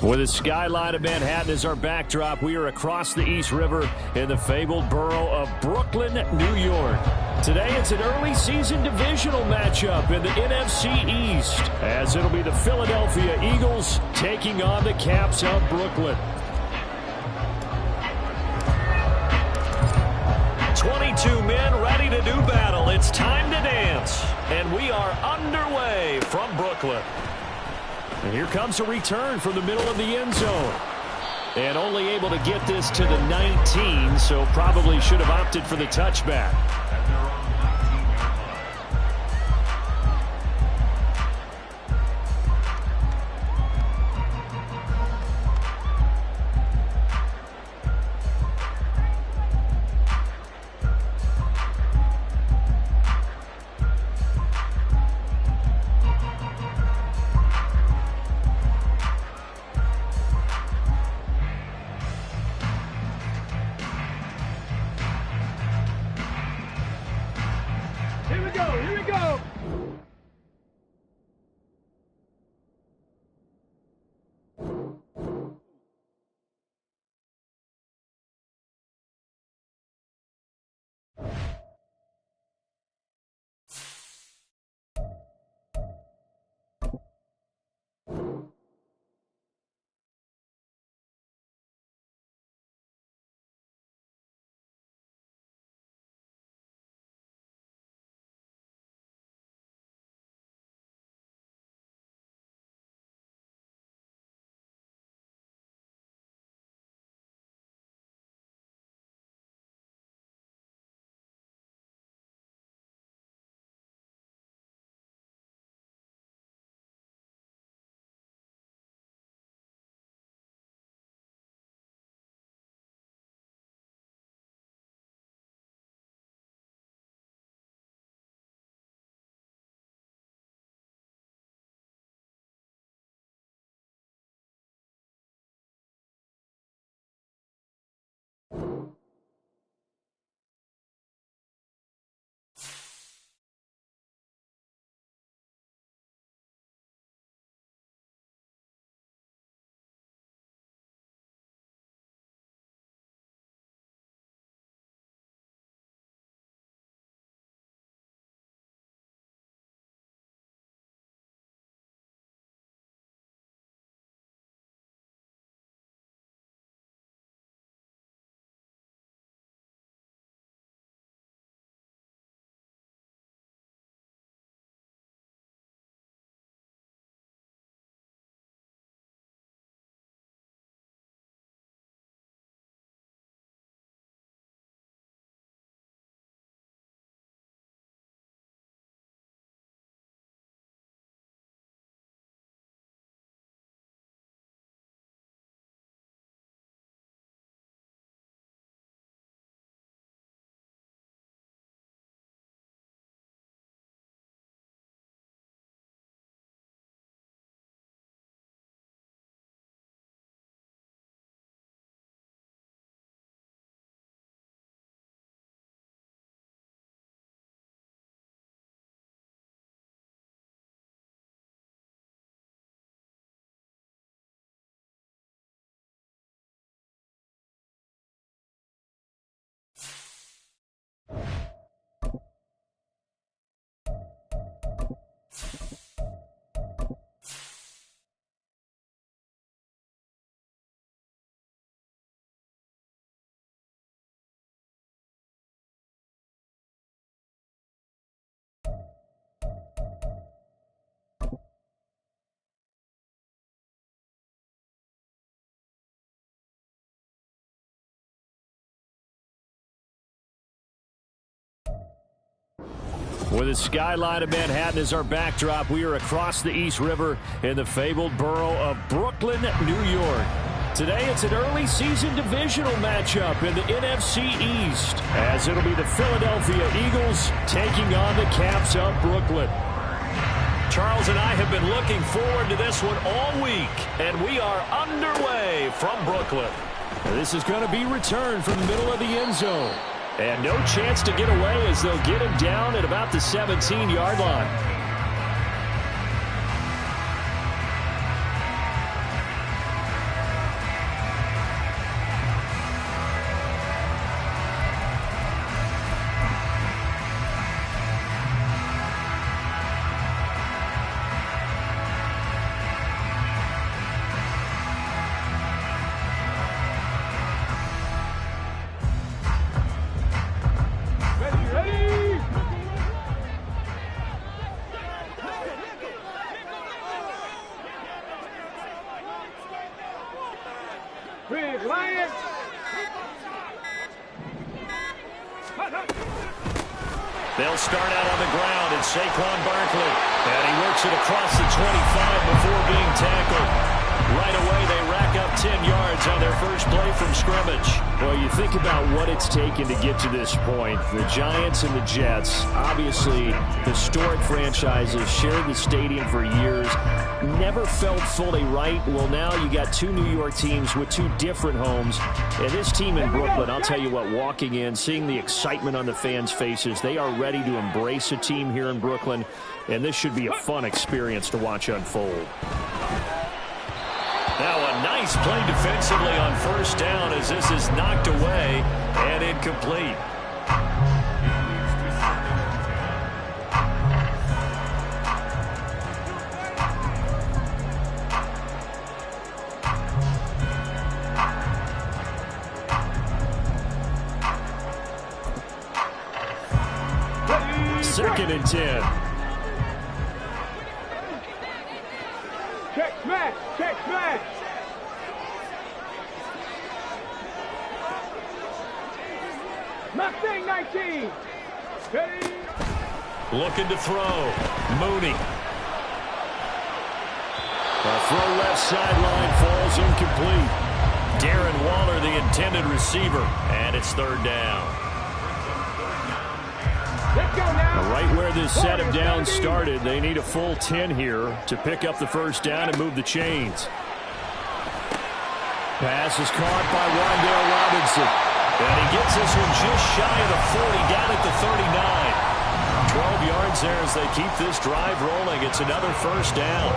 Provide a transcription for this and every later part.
With the skyline of Manhattan as our backdrop, we are across the East River in the fabled borough of Brooklyn, New York. Today, it's an early season divisional matchup in the NFC East, as it'll be the Philadelphia Eagles taking on the Caps of Brooklyn. 22 men ready to do battle. It's time to dance. And we are underway from Brooklyn. And here comes a return from the middle of the end zone. And only able to get this to the 19, so probably should have opted for the touchback. Here we go. With the skyline of Manhattan as our backdrop, we are across the East River in the fabled borough of Brooklyn, New York. Today, it's an early season divisional matchup in the NFC East, as it'll be the Philadelphia Eagles taking on the Caps of Brooklyn. Charles and I have been looking forward to this one all week, and we are underway from Brooklyn. This is going to be returned from the middle of the end zone. And no chance to get away as they'll get him down at about the 17-yard line. They'll start out on the ground. It's Saquon Barkley. And he works it across the 25 before being tackled. Right away, they rack up 10 yards on their first play from scrimmage. Well, you think about what it's taken to get to this point. The Giants and the Jets, obviously historic franchises, shared the stadium for years, never felt fully right. Well, now you got two New York teams with two different homes. And this team in Brooklyn, I'll tell you what, walking in, seeing the excitement on the fans' faces, they are ready to embrace a team here in Brooklyn. And this should be a fun experience to watch unfold. Now a nice play defensively on first down as this is knocked away and incomplete. Second and 10. Check smash! Check smash! Mustang 19! Ready? Looking to throw. Mooney. A throw left sideline falls incomplete. Darren Waller, the intended receiver, and it's third down. Let's go now! Right where this set of downs started, they need a full 10 here to pick up the first down and move the chains. Pass is caught by Wan'Dale Robinson. And he gets this one just shy of the 40, down at the 39. 12 yards there as they keep this drive rolling. It's another first down.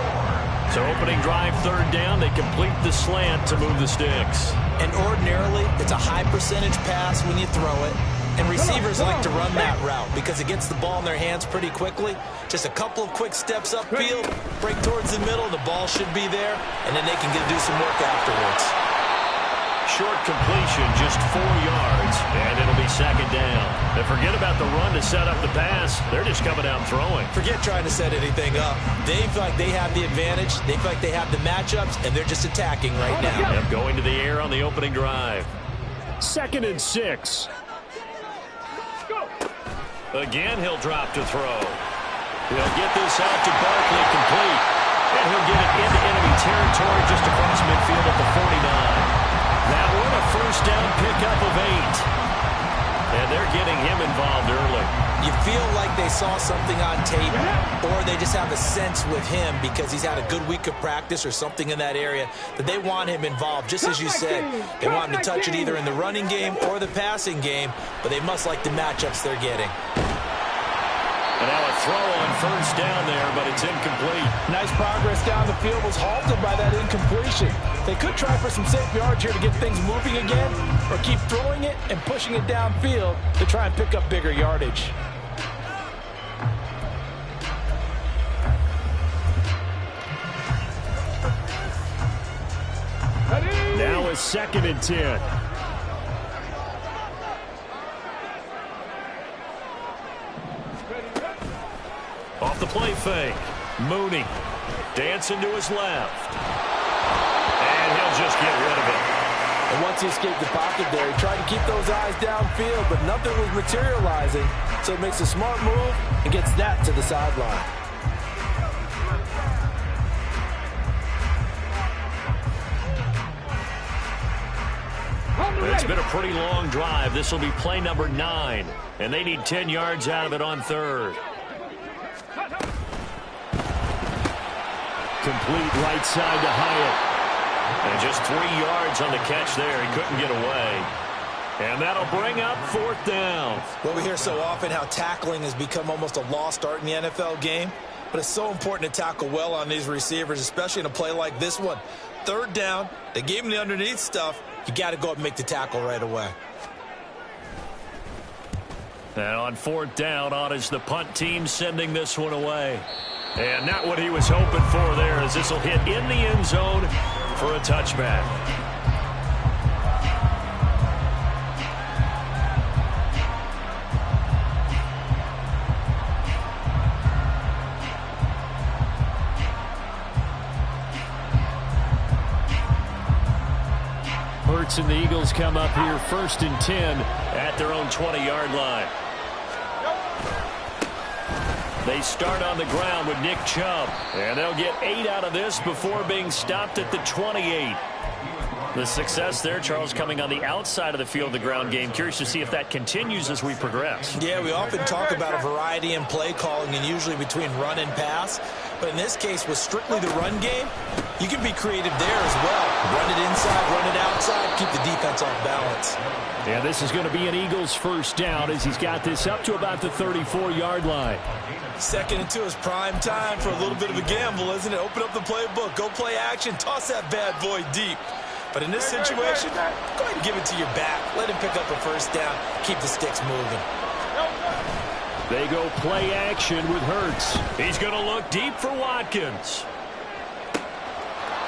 So opening drive, third down, they complete the slant to move the sticks. And ordinarily, it's a high percentage pass when you throw it. And receivers like to run that route because it gets the ball in their hands pretty quickly. Just a couple of quick steps upfield, break towards the middle, the ball should be there, and then they can do some work afterwards. Short completion, just 4 yards, and it'll be second down. And forget about the run to set up the pass. They're just coming out throwing. Forget trying to set anything up. They feel like they have the advantage. They feel like they have the matchups, and they're just attacking right now. Yep, going to the air on the opening drive. Second and 6. Again, he'll drop to throw. He'll get this out to Barkley complete. And he'll get it into enemy territory just across midfield at the 49. That one a first down pickup of 8. And they're getting him involved early. You feel like they saw something on tape, or they just have a sense with him because he's had a good week of practice or something in that area that they want him involved. Just as you said, they want him to touch it either in the running game or the passing game, but they must like the matchups they're getting. And now a throw on first down there, but it's incomplete. Nice progress down the field was halted by that incompletion. They could try for some safe yards here to get things moving again, or keep throwing it and pushing it downfield to try and pick up bigger yardage. Now a second and 10. Off the play fake. Mooney dancing to his left. And he'll just get rid of it. And once he escaped the pocket there, he tried to keep those eyes downfield, but nothing was materializing. So he makes a smart move and gets that to the sideline. It's been a pretty long drive. This will be play number 9. And they need 10 yards out of it on third. Complete right side to Hyatt. And just 3 yards on the catch there. He couldn't get away. And that'll bring up fourth down. Well, we hear so often how tackling has become almost a lost art in the NFL game. But it's so important to tackle well on these receivers, especially in a play like this one. Third down, they gave him the underneath stuff. You got to go up and make the tackle right away. And on fourth down, on is the punt team sending this one away. And not what he was hoping for there, as this will hit in the end zone for a touchback. Hurts and the Eagles come up here first and 10 at their own 20-yard line. They start on the ground with Nick Chubb. And they'll get 8 out of this before being stopped at the 28. The success there, Charles, coming on the outside of the field, the ground game. Curious to see if that continues as we progress. Yeah, we often talk about a variety in play calling and usually between run and pass. But in this case, with strictly the run game, you can be creative there as well. Run it inside, run it outside, keep the defense off balance. And this is going to be an Eagles first down as he's got this up to about the 34-yard line. 2nd and 2 is prime time for a little bit of a gamble, isn't it? Open up the playbook, go play action, toss that bad boy deep. But in this situation, go ahead and give it to your back. Let him pick up a first down. Keep the sticks moving. They go play action with Hurts. He's going to look deep for Watkins.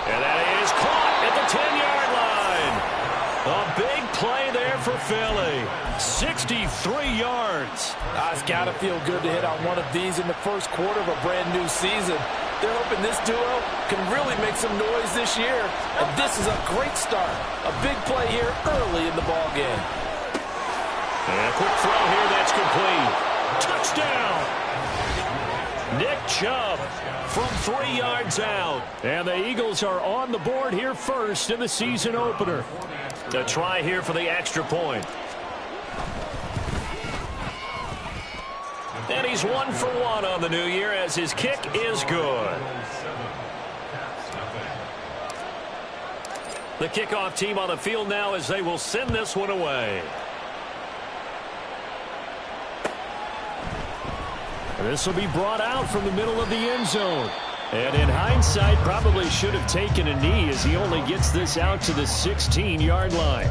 And that is caught at the 10-yard line. A big play there for Philly. 63 yards. It's got to feel good to hit on one of these in the first quarter of a brand-new season. They're hoping this duo can really make some noise this year. And this is a great start. A big play here early in the ballgame. And a quick throw here that's complete. Touchdown! Nick Chubb from 3 yards out. And the Eagles are on the board here first in the season opener. A try here for the extra point. And he's 1 for 1 on the new year as his kick is good. The kickoff team on the field now as they will send this one away. This will be brought out from the middle of the end zone. And in hindsight, probably should have taken a knee as he only gets this out to the 16-yard line.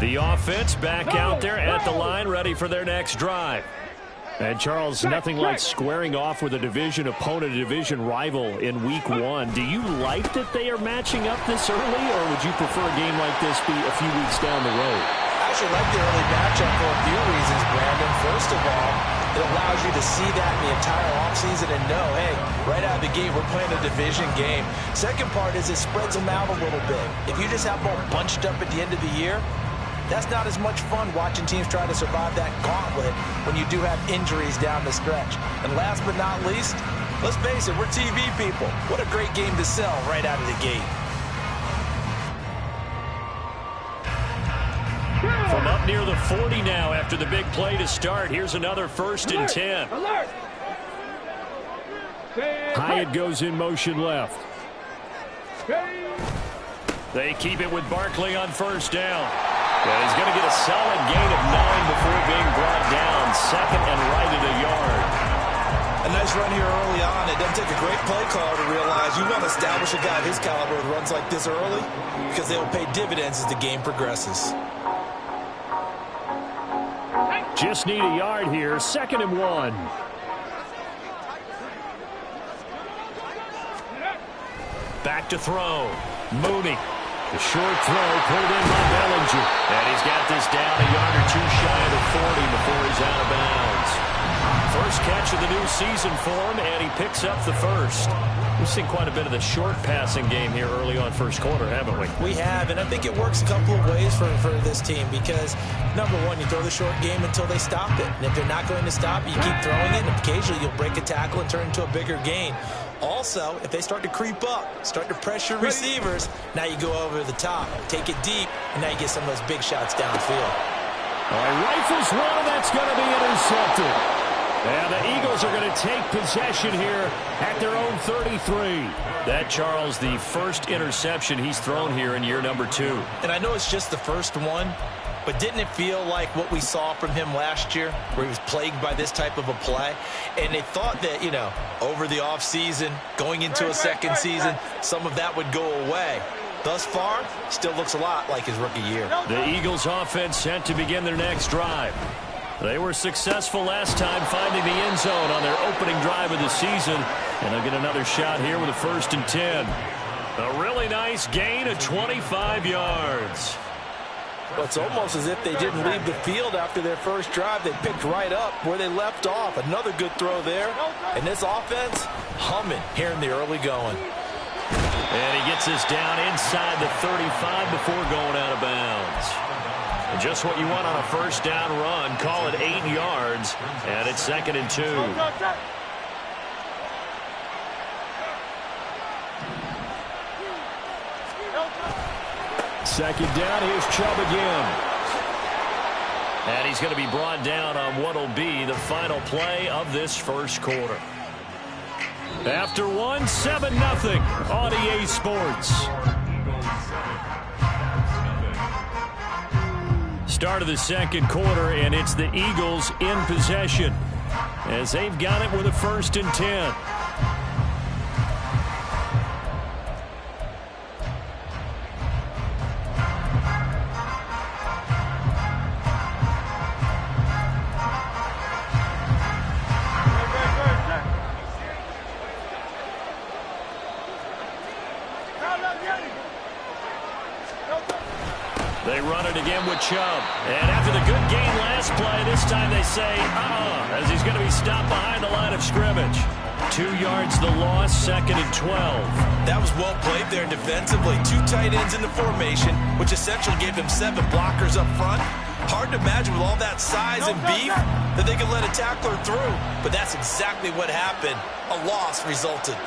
The offense back out there at the line, ready for their next drive. And, Charles, nothing like squaring off with a division opponent, a division rival in Week 1. Do you like that they are matching up this early, or would you prefer a game like this be a few weeks down the road? I actually like the early matchup for a few reasons, Brandon. First of all, it allows you to see that in the entire offseason and know, hey, right out of the gate, we're playing a division game. Second part is it spreads them out a little bit. If you just have them all bunched up at the end of the year, that's not as much fun watching teams try to survive that gauntlet when you do have injuries down the stretch. And last but not least, let's face it, we're TV people. What a great game to sell right out of the gate. From up near the 40 now after the big play to start. Here's another 1st and 10. Alert! Hyatt goes in motion left. They keep it with Barkley on 1st down. And he's going to get a solid gain of 9 before being brought down. 2nd and right at a yard. A nice run here early on. It doesn't take a great play caller to realize you want to establish a guy of his caliber with runs like this early because they will pay dividends as the game progresses. Just need a yard here. 2nd and 1. Back to throw. Mooney. The short throw pulled in by Bellinger. And he's got this down a yard or two shy of the 40 before he's out of bounds. First catch of the new season for him, and he picks up the first. We've seen quite a bit of the short passing game here early on first quarter, haven't we? We have, and I think it works a couple of ways for this team because, number one, you throw the short game until they stop it. And if they're not going to stop it, you keep throwing it, and occasionally you'll break a tackle and turn into a bigger gain. Also, if they start to creep up, start to pressure receivers, now you go over the top, take it deep, and now you get some of those big shots downfield. All right, rifles one, that's going to be intercepted. And the Eagles are going to take possession here at their own 33. That, Charles, the first interception he's thrown here in year number 2. And I know it's just the first one, but didn't it feel like what we saw from him last year, where he was plagued by this type of a play? And they thought that, you know, over the offseason, going into a second season, some of that would go away. Thus far, still looks a lot like his rookie year. The Eagles offense set to begin their next drive. They were successful last time finding the end zone on their opening drive of the season. And they'll get another shot here with a 1st and 10. A really nice gain of 25 yards. Well, it's almost as if they didn't leave the field after their first drive. They picked right up where they left off. Another good throw there. And this offense, humming here in the early going. And he gets this down inside the 35 before going out of bounds. Just what you want on a first down run. Call it 8 yards, and it's 2nd and 2. Second down, here's Chubb again. And he's going to be brought down on what will be the final play of this first quarter. After 1, 7-0 on EA Sports. Start of the second quarter, and it's the Eagles in possession as they've got it with a 1st and 10. They run it again with Chubb. And after the good game last play, this time they say, as he's going to be stopped behind the line of scrimmage. 2 yards the loss, 2nd and 12. That was well played there defensively. 2 tight ends in the formation, which essentially gave them 7 blockers up front. Hard to imagine with all that size and beef that they could let a tackler through. But that's exactly what happened. A loss resulted.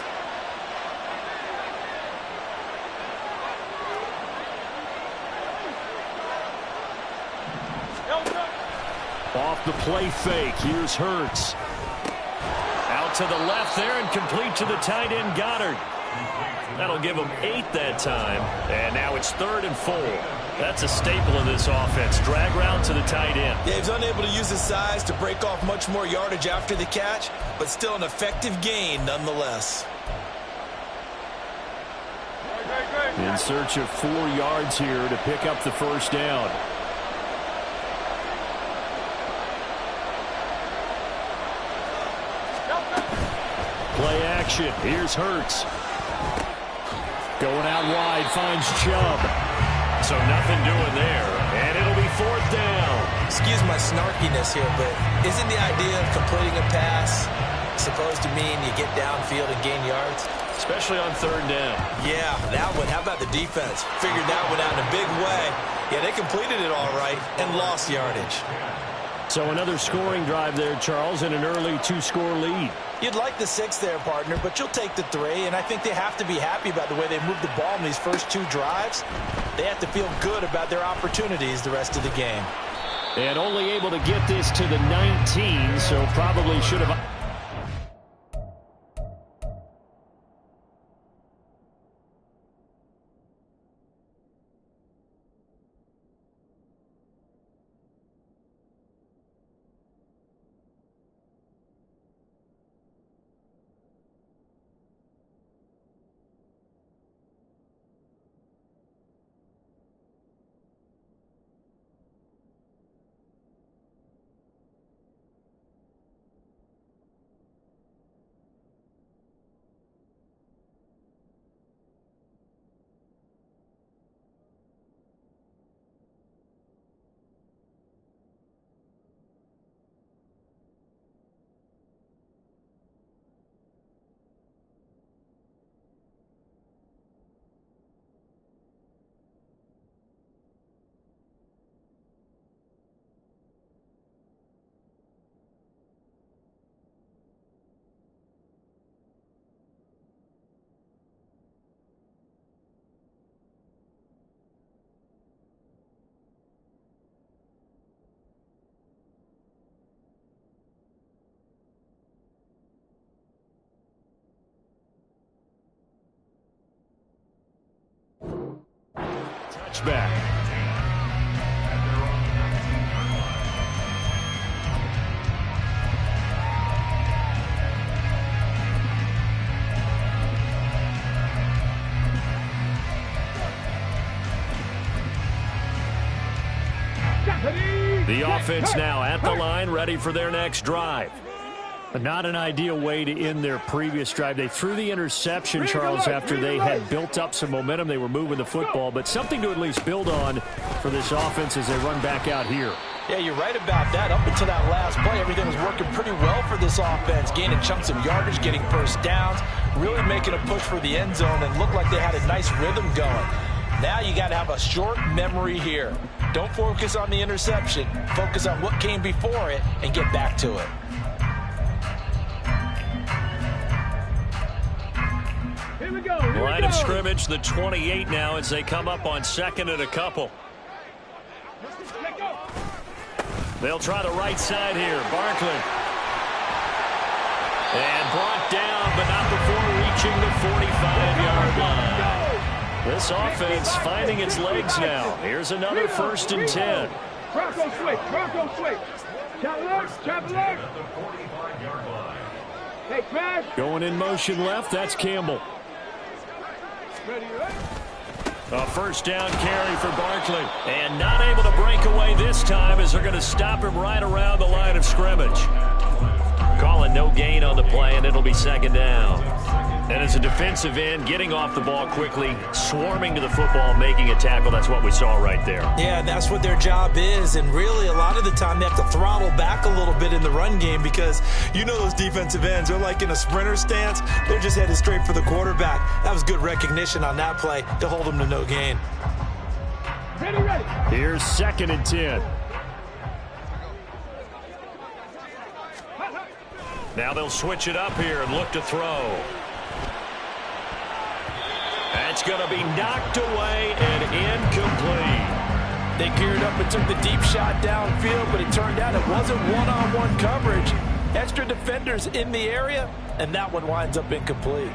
Off the play fake, here's Hurts. Out to the left there and complete to the tight end Goddard. That'll give him 8 that time. And now it's 3rd and 4. That's a staple of this offense. Drag route to the tight end. Yeah, he's unable to use his size to break off much more yardage after the catch, but still an effective gain nonetheless. In search of 4 yards here to pick up the first down. Play action. Here's Hurts. Going out wide, finds Chubb. So nothing doing there. And it'll be 4th down. Excuse my snarkiness here, but isn't the idea of completing a pass supposed to mean you get downfield and gain yards? Especially on 3rd down. Yeah, that one. How about the defense? Figured that one out in a big way. Yeah, they completed it all right and lost yardage. So another scoring drive there, Charles, and an early 2-score lead. You'd like the 6 there, partner, but you'll take the 3, and I think they have to be happy about the way they moved the ball in these first 2 drives. They have to feel good about their opportunities the rest of the game. And only able to get this to the 19, so probably should have... Touchback. The offense now at the line, ready for their next drive. Not an ideal way to end their previous drive. They threw the interception, Charles, after they had built up some momentum. They were moving the football, but something to at least build on for this offense as they run back out here. Yeah, you're right about that. Up until that last play, everything was working pretty well for this offense, gaining chunks of yardage, getting first downs, really making a push for the end zone, and looked like they had a nice rhythm going. Now you got to have a short memory here. Don't focus on the interception. Focus on what came before it and get back to it. Here we go. Line of scrimmage, the 28 now as they come up on second and a couple. Let go. They'll try the right side here. Barkley. And brought down, but not before reaching the 45-yard line. This offense finding its legs now. Here's another 1st and 10. Bronco switch. Bronco switch. Traveler. Hey, crash. Going in motion left, that's Campbell. Ready, right? A 1st down carry for Barkley. And not able to break away this time as they're going to stop him right around the line of scrimmage. Calling no gain on the play, and it'll be 2nd down. And as a defensive end, getting off the ball quickly, swarming to the football, making a tackle, that's what we saw right there. Yeah, that's what their job is, and really a lot of the time they have to throttle back a little bit in the run game because you know those defensive ends are like in a sprinter stance. They're just headed straight for the quarterback. That was good recognition on that play to hold them to no gain. Ready. Here's 2nd and 10. Now they'll switch it up here and look to throw. That's going to be knocked away and incomplete. They geared up and took the deep shot downfield, but it turned out it wasn't one-on-one coverage. Extra defenders in the area, and that one winds up incomplete.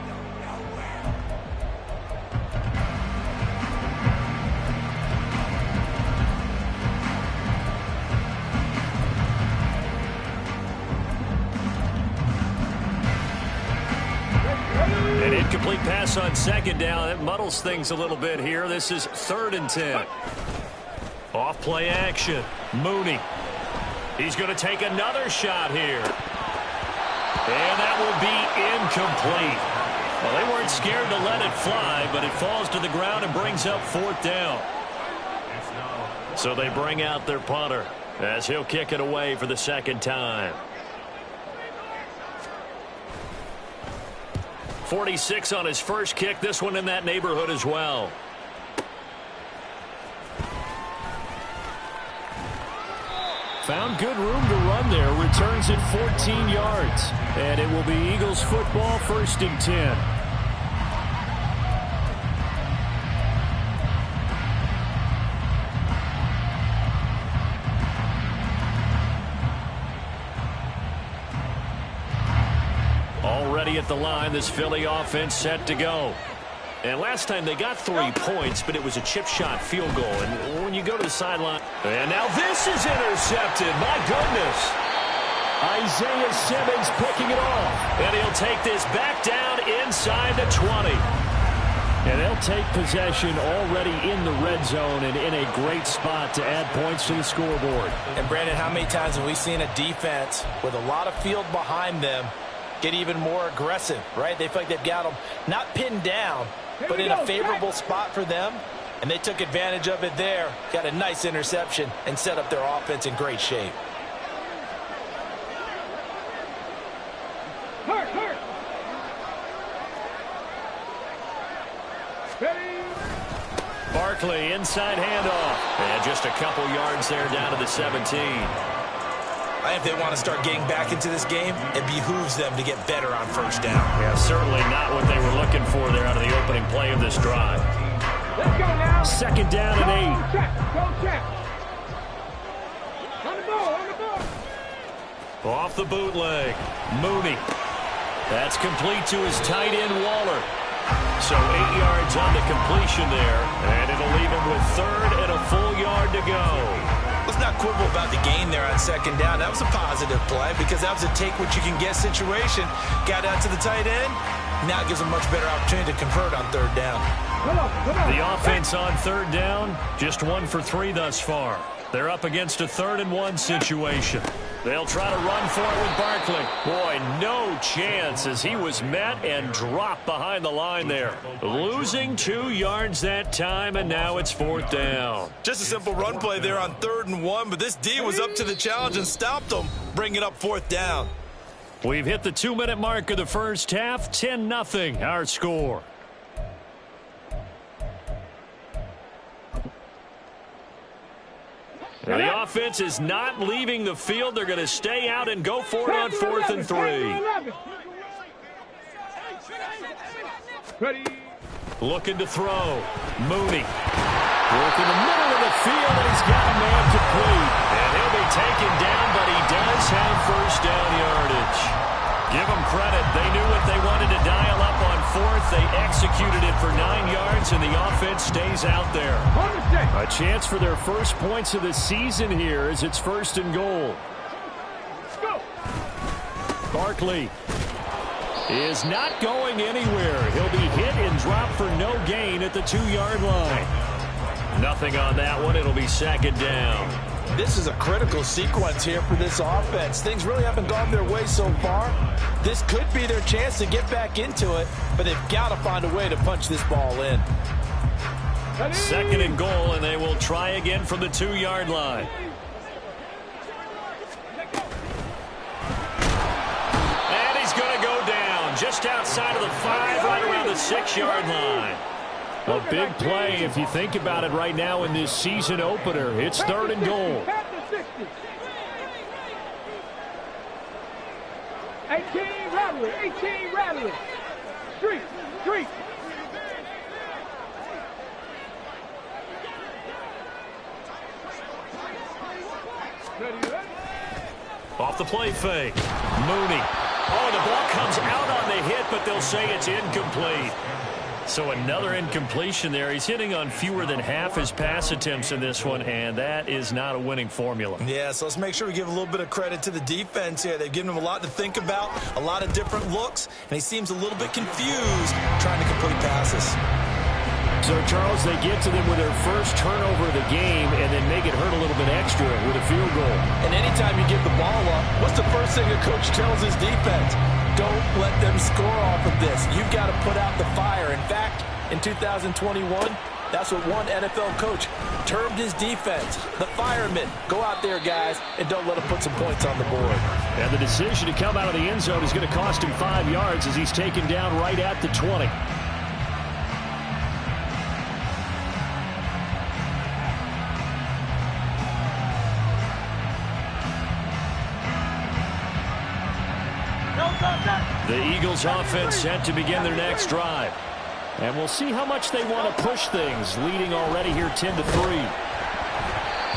An incomplete pass on 2nd down. That muddles things a little bit here. This is 3rd and 10. Off play action. Mooney. He's going to take another shot here. And that will be incomplete. Well, they weren't scared to let it fly, but it falls to the ground and brings up 4th down. So they bring out their punter as he'll kick it away for the 2nd time. 46 on his first kick. This one in that neighborhood as well. Found good room to run there. Returns it 14 yards. And it will be Eagles football, 1st and 10. Already at the line, this Philly offense set to go. And last time they got 3 points, but it was a chip shot field goal. And when you go to the sideline. And now this is intercepted. My goodness. Isaiah Simmons picking it off. And he'll take this back down inside the 20. And they'll take possession already in the red zone and in a great spot to add points to the scoreboard. And Brandon, how many times have we seen a defense with a lot of field behind them get even more aggressive, right? They feel like they've got them not pinned down, but in a favorable spot for them, and they took advantage of it there, got a nice interception, and set up their offense in great shape. Hurt. Ready. Barkley, inside handoff. And just a couple yards there down to the 17. If they want to start getting back into this game, it behooves them to get better on 1st down. Yeah, certainly not what they were looking for there out of the opening play of this drive. Let's go now. 2nd down and 8. Go check. On the ball. Off the bootleg. Mooney. That's complete to his tight end, Waller. So 8 yards on the completion there, and it'll leave him with 3rd and a full yard to go. Let's not quibble about the gain there on 2nd down. That was a positive play because that was a take-what-you-can-get situation. Got out to the tight end. Now it gives them much better opportunity to convert on 3rd down. Come on. The offense on 3rd down, just 1 for 3 thus far. They're up against a 3rd and 1 situation. They'll try to run for it with Barkley. Boy, no chance as he was met and dropped behind the line there. Losing 2 yards that time, and now it's 4th down. Just a simple run play there on 3rd and 1, but this D was up to the challenge and stopped them, bringing up 4th down. We've hit the 2-minute mark of the first half. 10-0 our score. The offense is not leaving the field. They're going to stay out and go for it on 4th and 3. Ready. Looking to throw. Mooney. Work in the middle of the field, and he's got a man complete. And he'll be taken down, but he does have first down yardage. Give them credit. They knew what they wanted to dial up on 4th. They executed it for 9 yards, and the offense stays out there. A chance for their first points of the season here as it's 1st and goal. Barkley is not going anywhere. He'll be hit and dropped for no gain at the 2-yard line. Nothing on that one. It'll be 2nd down. This is a critical sequence here for this offense. Things really haven't gone their way so far. This could be their chance to get back into it, but they've got to find a way to punch this ball in. 2nd and goal, and they will try again from the 2-yard line. And he's going to go down just outside of the 5, right around the 6-yard line. A big play if you think about it right now in this season opener. It's 3rd and goal. 18 rattling, 18 rattling. Street. Off the play fake. Mooney. Oh, the ball comes out on the hit, but they'll say it's incomplete. So another incompletion there. He's hitting on fewer than half his pass attempts in this one, and that is not a winning formula. Yeah, so let's make sure we give a little bit of credit to the defense here. They've given him a lot to think about, a lot of different looks, and he seems a little bit confused trying to complete passes. So, Charles, they get to them with their first turnover of the game and then make it hurt a little bit extra with a field goal. And anytime you give the ball up, what's the first thing a coach tells his defense? Don't let them score off of this. You've got to put out the fire. In fact, in 2021, that's what one NFL coach termed his defense. The firemen. Go out there, guys, and don't let them put some points on the board. And the decision to come out of the end zone is going to cost him 5 yards as he's taken down right at the 20. The Eagles offense set to begin their next drive. And we'll see how much they want to push things, leading already here 10-3.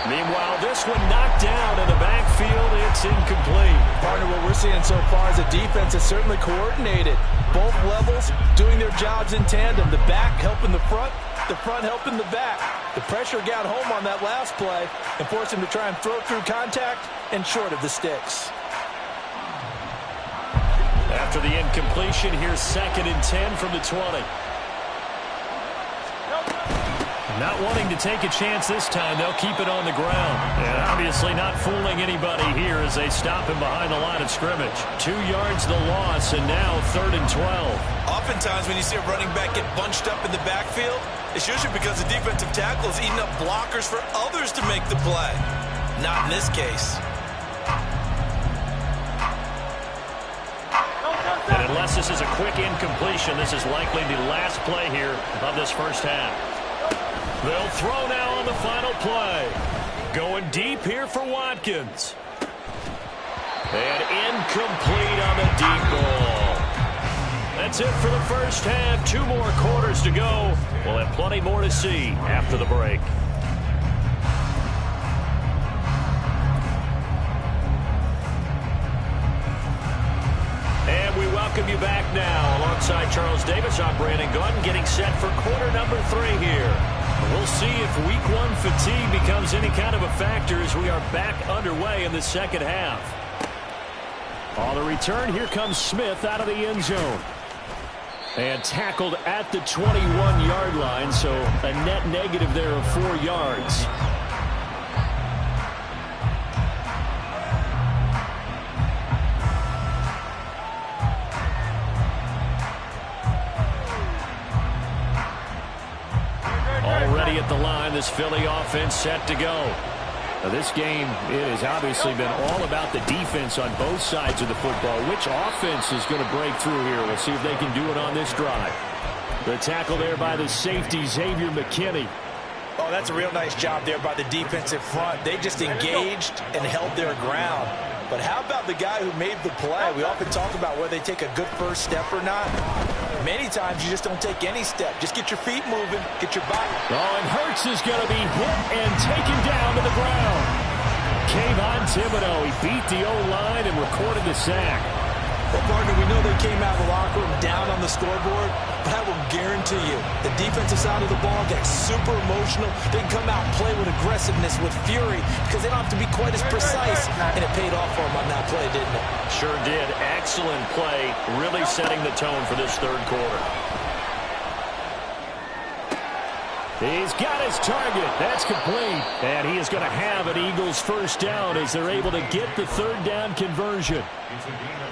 Meanwhile, this one knocked down in the backfield. It's incomplete. Partner, what we're seeing so far is a defense that's certainly coordinated. Both levels doing their jobs in tandem. The back helping the front helping the back. The pressure got home on that last play and forced him to try and throw through contact and short of the sticks. After the incompletion, here's 2nd and 10 from the 20. Not wanting to take a chance this time, they'll keep it on the ground. And obviously not fooling anybody here as they stop him behind the line of scrimmage. 2 yards the loss, and now 3rd and 12. Oftentimes when you see a running back get bunched up in the backfield, it's usually because the defensive tackle is eating up blockers for others to make the play. Not in this case. And unless this is a quick incompletion, this is likely the last play here of this first half. They'll throw now on the final play. Going deep here for Watkins. And incomplete on the deep ball. That's it for the first half. 2 more quarters to go. We'll have plenty more to see after the break. And we welcome you back now. Alongside Charles Davis, I'm Brandon Gordon, getting set for quarter number 3 here. We'll see if week 1 fatigue becomes any kind of a factor as we are back underway in the second half. On the return, here comes Smith out of the end zone. And tackled at the 21-yard line, so a net negative there of 4 yards. Already at the line, this Philly offense set to go. Now this game, it has obviously been all about the defense on both sides of the football. Which offense is going to break through here? We'll see if they can do it on this drive. The tackle there by the safety, Xavier McKinney. Oh, that's a real nice job there by the defensive front. They just engaged and held their ground. But how about the guy who made the play? We often talk about whether they take a good first step or not. Many times you just don't take any step. Just get your feet moving, get your body. Oh, and Hurts is going to be hit and taken down to the ground. Kayvon Thibodeau, he beat the O-line and recorded the sack. Well, partner, we know they came out of the locker room down on the scoreboard, but I will guarantee you the defensive side of the ball gets super emotional. They can come out and play with aggressiveness, with fury, because they don't have to be quite as precise, and it paid off for them on that play, didn't it? Sure did. Excellent play, really setting the tone for this third quarter. He's got his target. That's complete. And he is going to have an Eagles first down as they're able to get the third down conversion.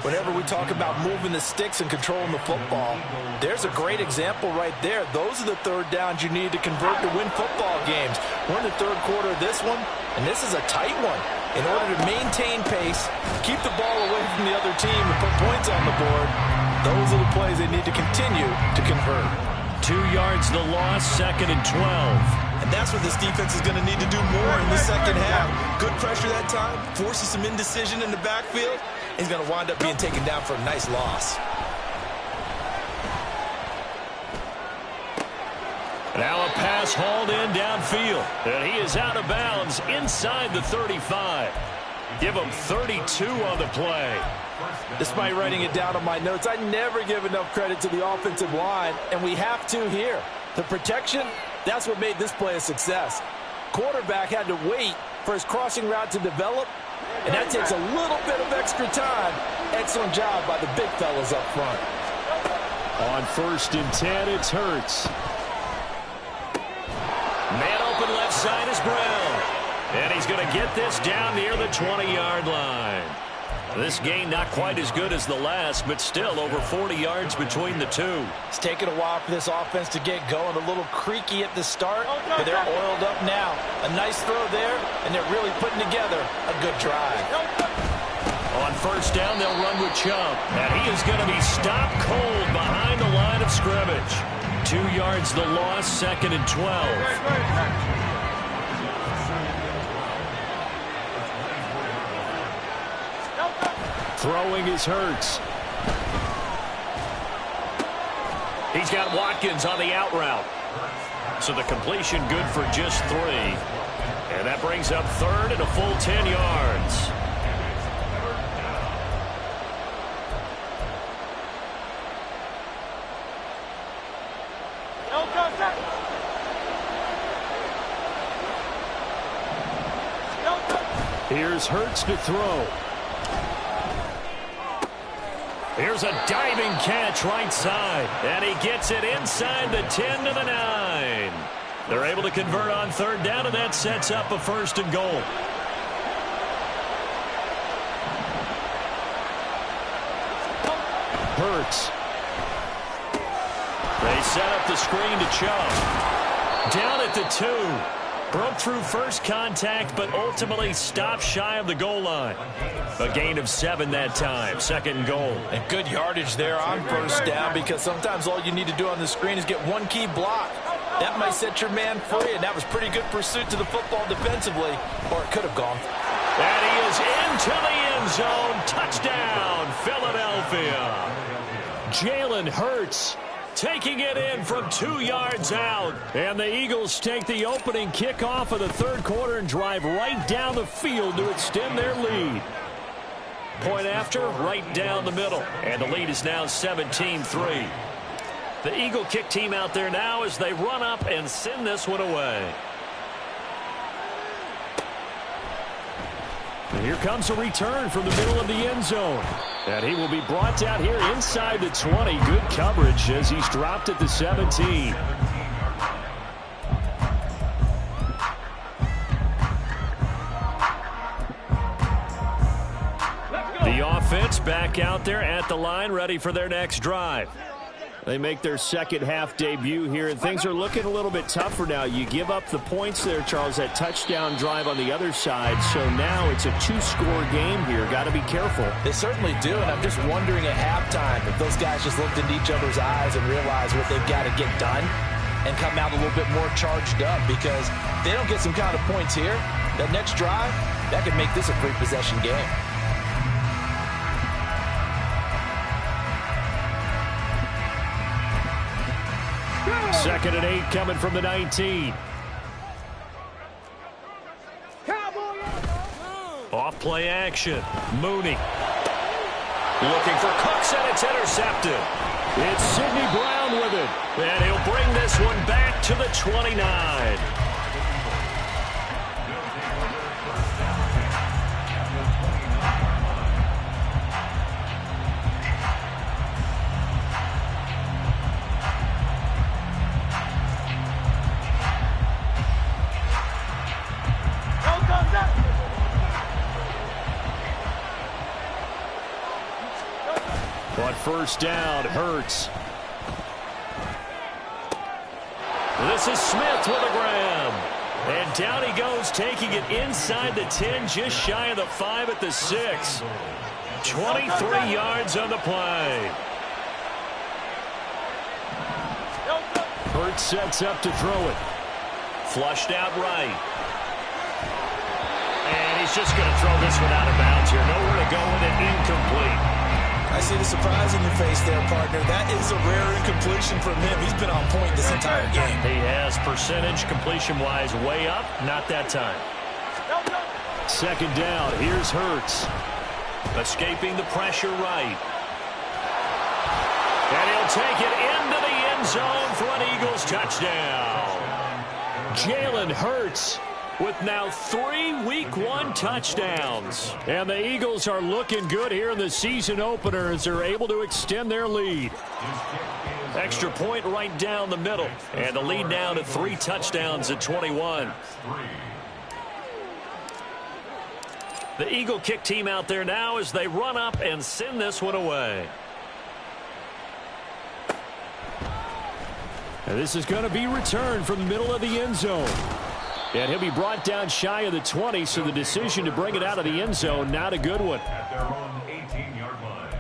Whenever we talk about moving the sticks and controlling the football, there's a great example right there. Those are the third downs you need to convert to win football games. We're in the third quarter of this one, and this is a tight one. In order to maintain pace, keep the ball away from the other team and put points on the board, those are the plays they need to continue to convert. 2 yards the loss, 2nd and 12. And that's what this defense is going to need to do more in the second half. Good pressure that time, forces some indecision in the backfield. He's going to wind up being taken down for a nice loss. Now a pass hauled in downfield. And he is out of bounds inside the 35. Give him 32 on the play. Despite writing it down on my notes, I never give enough credit to the offensive line, and we have to here. The protection, that's what made this play a success. Quarterback had to wait for his crossing route to develop, and that takes a little bit of extra time. Excellent job by the big fellas up front. On 1st and 10, it's Hurts. Man open left side is Brown. And he's going to get this down near the 20-yard line. This gain not quite as good as the last, but still over 40 yards between the two. It's taken a while for this offense to get going. A little creaky at the start, but they're oiled up now. A nice throw there, and they're really putting together a good drive. On 1st down, they'll run with Chubb. And he is going to be stopped cold behind the line of scrimmage. 2 yards the loss, 2nd and 12. Throwing is Hurts. He's got Watkins on the out route. So the completion good for just 3. And that brings up 3rd and a full 10 yards. Here's Hurts to throw. Here's a diving catch right side. And he gets it inside the 10 to the 9. They're able to convert on 3rd down, and that sets up a 1st and goal. Hurts. They set up the screen to Chubb. Down at the 2. Broke through first contact, but ultimately stopped shy of the goal line. A gain of 7 that time. 2nd and goal. And good yardage there on 1st down, because sometimes all you need to do on the screen is get one key block. That might set your man free, and that was pretty good pursuit to the football defensively, or it could have gone. And he is into the end zone. Touchdown, Philadelphia. Jalen Hurts taking it in from 2 yards out. And the Eagles take the opening kickoff of the third quarter and drive right down the field to extend their lead. Point after, right down the middle. And the lead is now 17-3. The Eagle kick team out there now as they run up and send this one away. And here comes a return from the middle of the end zone. And he will be brought down here inside the 20. Good coverage as he's dropped at the 17. The offense back out there at the line, ready for their next drive. They make their second half debut here, and things are looking a little bit tougher now. You give up the points there, Charles, that touchdown drive on the other side. So now it's a 2-score game here. Got to be careful. They certainly do, and I'm just wondering at halftime if those guys just looked into each other's eyes and realized what they've got to get done. and come out a little bit more charged up, because if they don't get some kind of points here, that next drive, that could make this a three-possession game. Second and 8 coming from the 19. Off play action. Mooney. Looking for Cooks, and it's intercepted. It's Sidney Brown with it. And he'll bring this one back to the 29. But first down, Hurts. This is Smith with a grab. And down he goes, taking it inside the 10, just shy of the 5 at the 6. 23 yards on the play. Hurts sets up to throw it. Flushed out right. And he's just going to throw this one out of bounds here. Nowhere to go with it. Incomplete. I see the surprise in your face there, partner. That is a rare incompletion from him. He's been on point this entire game. He has percentage completion-wise way up. Not that time. Second down. Here's Hurts. Escaping the pressure right. And he'll take it into the end zone for an Eagles touchdown. Jalen Hurts with now 3 Week 1 touchdowns. And the Eagles are looking good here in the season opener as they're able to extend their lead. Extra point right down the middle. And the lead now to 3 touchdowns at 21. The Eagle kick team out there now as they run up and send this one away. And this is going to be returned from the middle of the end zone. And he'll be brought down shy of the 20, so the decision to bring it out of the end zone, not a good one. At their own 18-yard line.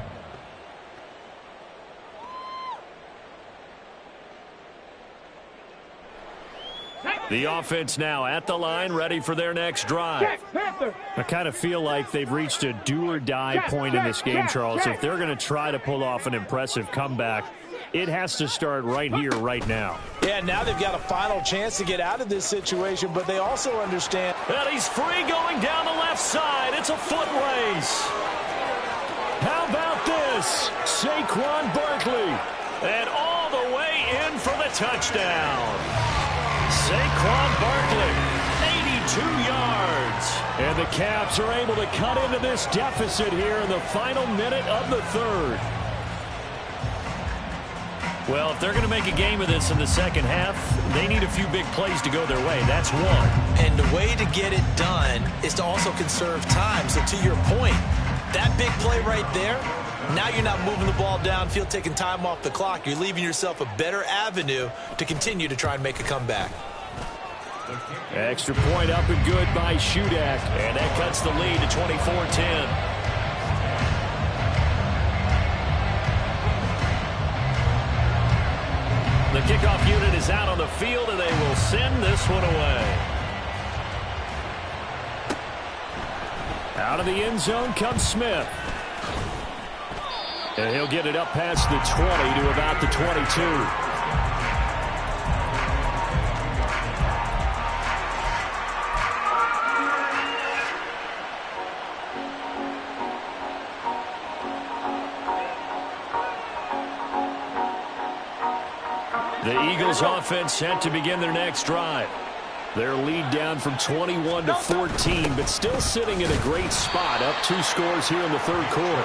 The offense now at the line, ready for their next drive. I kind of feel like they've reached a do-or-die point in this game, Charles. If they're going to try to pull off an impressive comeback, it has to start right here, right now. Yeah, now they've got a final chance to get out of this situation, but they also understand. And he's free going down the left side. It's a foot race. How about this? Saquon Barkley. And all the way in for the touchdown. Saquon Barkley, 82 yards. And the Caps are able to cut into this deficit here in the final minute of the third. Well, if they're going to make a game of this in the second half, they need a few big plays to go their way. That's one. And the way to get it done is to also conserve time. So to your point, that big play right there, now you're not moving the ball downfield, taking time off the clock. You're leaving yourself a better avenue to continue to try and make a comeback. Extra point up and good by Shudak. And that cuts the lead to 24-10. The kickoff unit is out on the field, and they will send this one away. Out of the end zone comes Smith. And he'll get it up past the 20 to about the 22. The Eagles offense set to begin their next drive. Their lead down from 21 to 14, but still sitting in a great spot, up 2 scores here in the third quarter.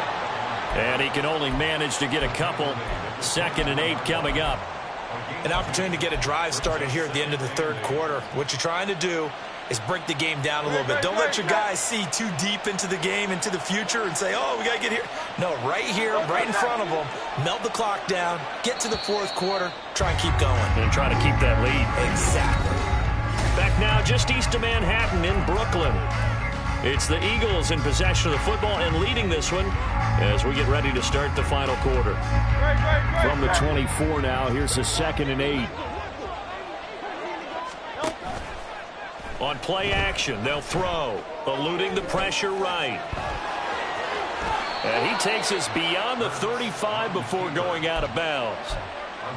And he can only manage to get a couple. 2nd and 8 coming up. An opportunity to get a drive started here at the end of the third quarter. What you're trying to do is break the game down a little bit. Don't let your guys see too deep into the game, into the future, and say, oh, we got to get here. No, right here, right in front of them, melt the clock down, get to the fourth quarter, try and keep going. And try to keep that lead. Exactly. Back now just east of Manhattan in Brooklyn. It's the Eagles in possession of the football and leading this one as we get ready to start the final quarter. From the 24 now, here's the 2nd and 8. On play action, they'll throw, eluding the pressure right. And he takes us beyond the 35 before going out of bounds.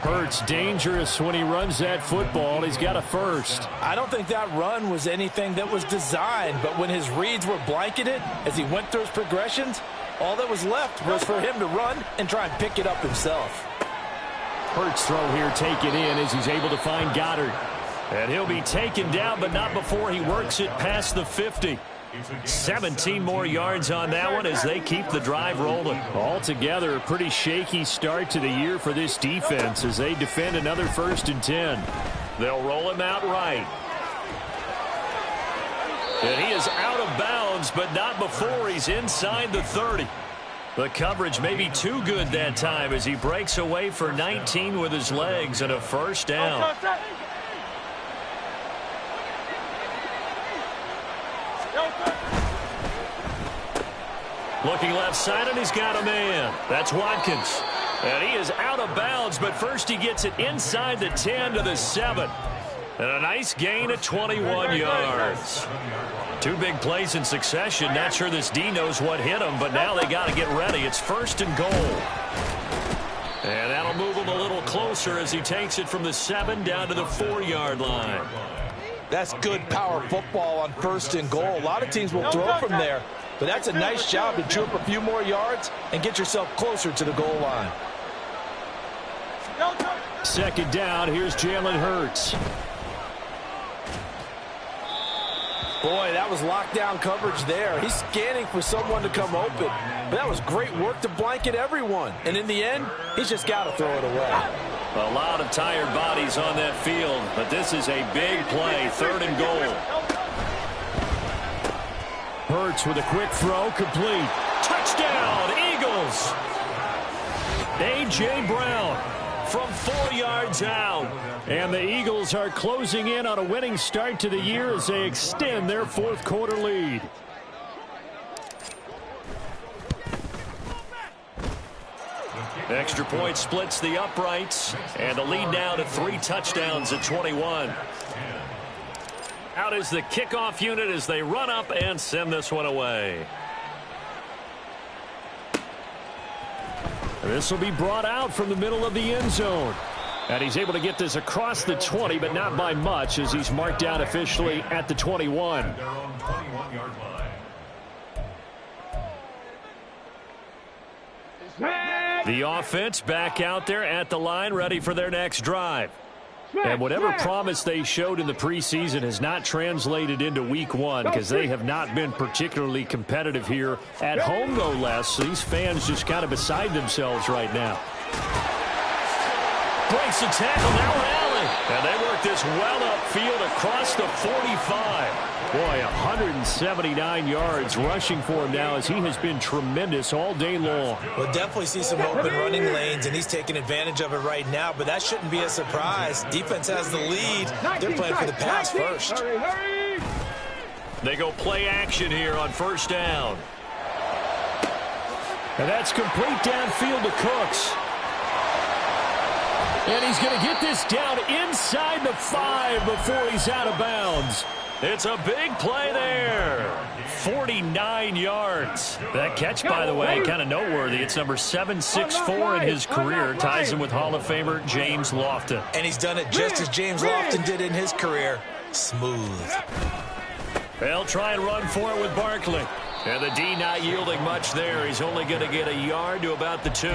Hurts dangerous when he runs that football. He's got a first. I don't think that run was anything that was designed, but when his reads were blanketed as he went through his progressions, all that was left was for him to run and try and pick it up himself. Hurts throw here taken in as he's able to find Goddard. And he'll be taken down, but not before he works it past the 50. 17 more yards on that one as they keep the drive rolling. Altogether, a pretty shaky start to the year for this defense as they defend another 1st and 10. They'll roll him out right. And he is out of bounds, but not before he's inside the 30. The coverage may be too good that time as he breaks away for 19 with his legs and a first down. Looking left side, and he's got a man. That's Watkins. And he is out of bounds, but first he gets it inside the 10 to the 7. And a nice gain of 21 yards. 2 big plays in succession. Not sure this D knows what hit him, but now they got to get ready. It's 1st and goal. And that'll move him a little closer as he takes it from the 7 down to the 4-yard line. That's good power football on 1st and goal. A lot of teams will throw from there, but that's a nice job to chew up a few more yards and get yourself closer to the goal line. 2nd down, here's Jalen Hurts. Boy, that was lockdown coverage there. He's scanning for someone to come open, but that was great work to blanket everyone. And in the end, he's just got to throw it away. A lot of tired bodies on that field, but this is a big play, 3rd and goal. Hurts with a quick throw, complete. Touchdown, Eagles! A.J. Brown from 4 yards out. And the Eagles are closing in on a winning start to the year as they extend their 4th quarter lead. Extra point splits the uprights, and the lead now to 3 touchdowns at 21. Out is the kickoff unit as they run up and send this one away. This will be brought out from the middle of the end zone. And he's able to get this across the 20, but not by much as he's marked down officially at the 21. The offense back out there at the line, ready for their next drive. And whatever promise they showed in the preseason has not translated into week 1 because they have not been particularly competitive here at home, no less. So these fans just kind of beside themselves right now. Breaks the tackle, now an alley. And they work this well upfield across the 45. Boy, 179 yards rushing for him now as he has been tremendous all day long. We'll definitely see some open running lanes, and he's taking advantage of it right now, but that shouldn't be a surprise. Defense has the lead. They're playing for the pass first. They go play action here on 1st down. And that's complete downfield to Cooks. And he's going to get this down inside the 5 before he's out of bounds. It's a big play there. 49 yards. That catch, by the way, kind of noteworthy. It's number 764 in his career. Ties him with Hall of Famer James Lofton. And he's done it just as James Lofton did in his career. Smooth. They'll try and run for it with Barkley. And the D not yielding much there. He's only going to get a yard to about the 2.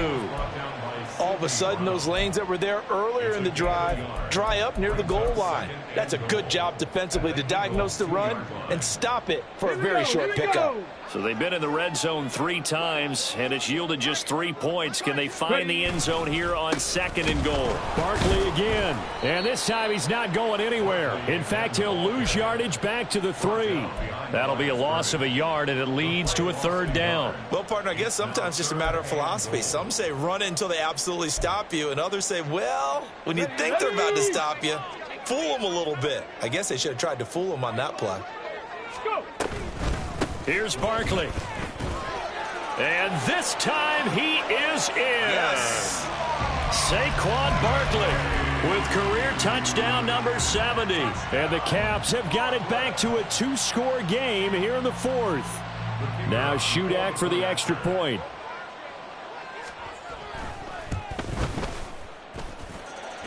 All of a sudden, those lanes that were there earlier in the drive dry up near the goal line. That's a good job defensively to diagnose the run and stop it for a very short pickup. So they've been in the red zone 3 times, and it's yielded just 3 points. Can they find the end zone here on 2nd and goal? Barkley again. And this time he's not going anywhere. In fact, he'll lose yardage back to the 3. That'll be a loss of a yard, and it leads to a 3rd down. Well, partner, I guess sometimes it's just a matter of philosophy. Some say run until they absolutely stop you, and others say, well, when you think they're about to stop you, fool them a little bit. I guess they should have tried to fool them on that play. Here's Barkley. And this time he is in. Yes. Saquon Barkley with career touchdown number 70. And the Caps have got it back to a 2-score game here in the fourth. Now Shudak for the extra point.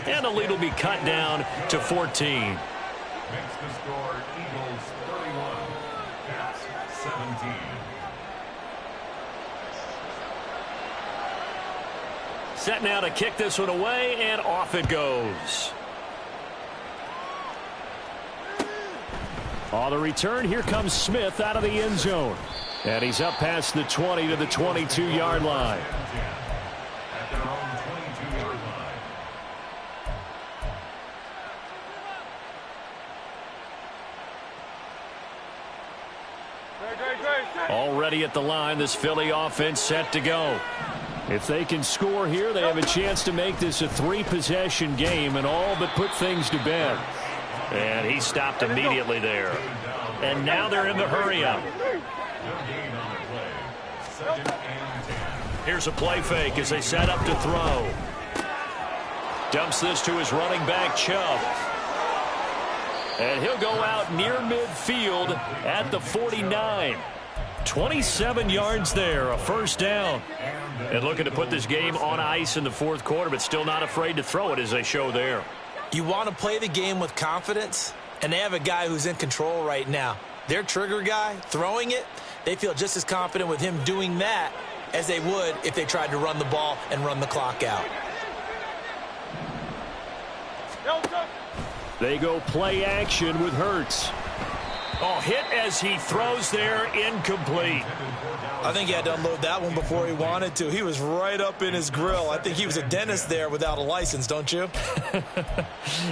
And the lead will be cut down to 14. Makes the score Eagles 31, Caps 17. Set now to kick this one away, and off it goes. On the return, here comes Smith out of the end zone. And he's up past the 20 to the 22-yard line. At their own 22-yard line. Already at the line, this Philly offense set to go. If they can score here, they have a chance to make this a 3-possession game and all but put things to bed. And he stopped immediately there. And now they're in the hurry-up. Here's a play fake as they set up to throw. Dumps this to his running back, Chubb. And he'll go out near midfield at the 49. 27 yards there, a first down. And looking to put this game on ice in the fourth quarter, but still not afraid to throw it as they show there. You want to play the game with confidence, and they have a guy who's in control right now. Their trigger guy, throwing it, they feel just as confident with him doing that as they would if they tried to run the ball and run the clock out. They go play action with Hurts. Oh, hit as he throws there, incomplete. I think he had to unload that one before he wanted to. He was right up in his grill. I think he was a dentist there without a license, don't you?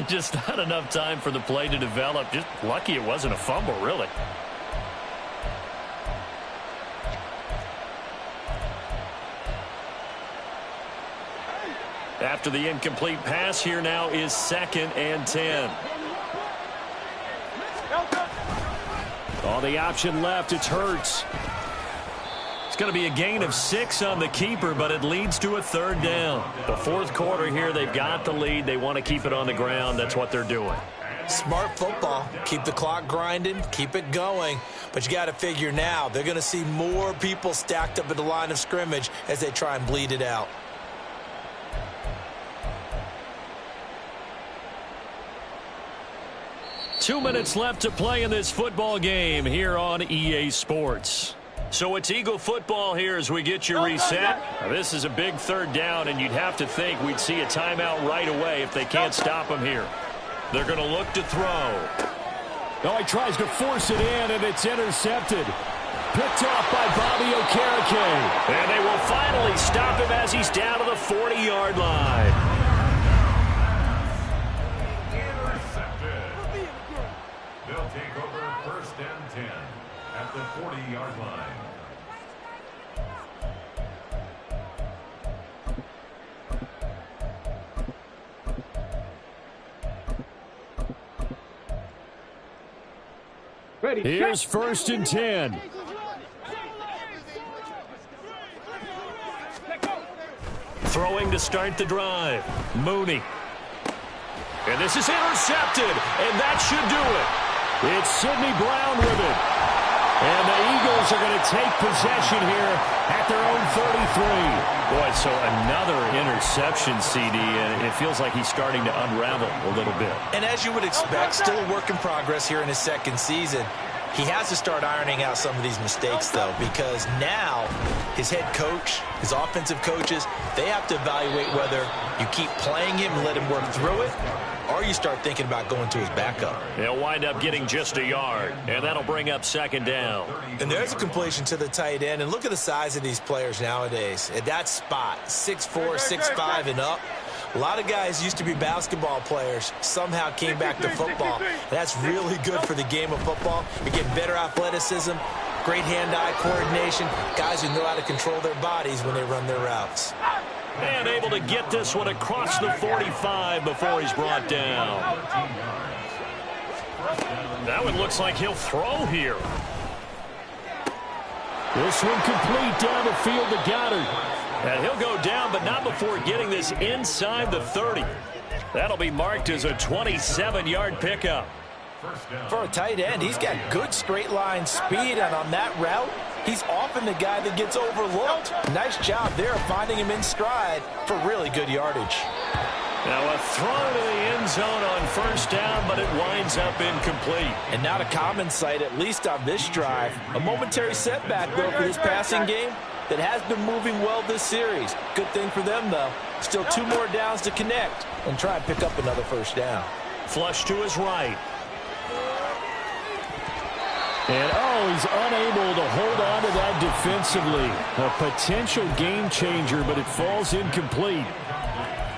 Just not enough time for the play to develop. Just lucky it wasn't a fumble, really. After the incomplete pass, here now is 2nd and 10. On the option left, it's Hurts. It's going to be a gain of 6 on the keeper, but it leads to a 3rd down. The fourth quarter here, they've got the lead. They want to keep it on the ground. That's what they're doing. Smart football. Keep the clock grinding. Keep it going. But you got to figure now, they're going to see more people stacked up at the line of scrimmage as they try and bleed it out. Two minutes left to play in this football game here on EA Sports. So it's Eagle football here as we get you reset. Now, this is a big 3rd down, and you'd have to think we'd see a timeout right away if they can't stop him here. They're going to look to throw. Oh, he tries to force it in, and it's intercepted. Picked off by Bobby Okereke. And they will finally stop him as he's down to the 40-yard line. They'll take over 1st and 10 at the 40-yard line. Ready, Here's 1st and 10. Throwing to start the drive. Mooney. And this is intercepted, and that should do it. It's Sidney Brown with it. And the Eagles are going to take possession here at their own 33. Boy, so another interception, CD, and it feels like he's starting to unravel a little bit. And as you would expect, still a work in progress here in his 2nd season. He has to start ironing out some of these mistakes, though, because now his head coach, his offensive coaches, they have to evaluate whether you keep playing him and let him work through it, or you start thinking about going to his backup. He'll wind up getting just a yard, and that'll bring up 2nd down. And there's a completion to the tight end, and look at the size of these players nowadays. At that spot, 6'4", 6'5", and up. A lot of guys used to be basketball players, somehow came back to football. That's really good for the game of football. You're getting better athleticism, great hand-eye coordination, guys who know how to control their bodies when they run their routes. And able to get this one across the 45 before he's brought down. That one looks like he'll throw here. This one complete down the field to Goddard. And he'll go down, but not before getting this inside the 30. That'll be marked as a 27-yard pickup. For a tight end, he's got good straight line speed, and on that route, he's often the guy that gets overlooked. Nice job there finding him in stride for really good yardage. Now a throw to the end zone on first down, but it winds up incomplete. And not a common sight, at least on this drive. A momentary setback, though, for this passing game that has been moving well this series. Good thing for them, though. Still 2 more downs to connect and try and pick up another first down. Flush to his right. And, he's unable to hold on to that defensively. A potential game changer, but it falls incomplete.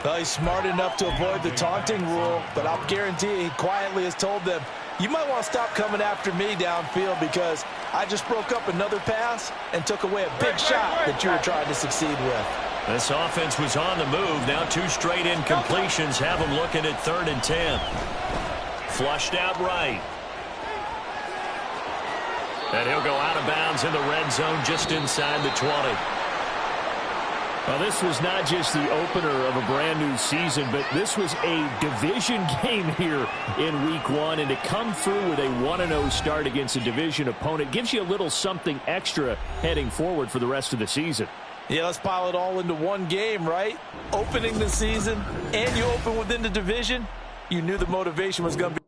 Well, he's smart enough to avoid the taunting rule, but I'll guarantee he quietly has told them, you might want to stop coming after me downfield because I just broke up another pass and took away a big shot that you were trying to succeed with. This offense was on the move. Now 2 straight incompletions have them looking at 3rd and 10. Flushed out right. And he'll go out of bounds in the red zone just inside the 20. Well, this was not just the opener of a brand new season, but this was a division game here in week 1. And to come through with a 1-0 start against a division opponent gives you a little something extra heading forward for the rest of the season. Yeah, let's pile it all into one game, right? Opening the season, and you open within the division. You knew the motivation was going to be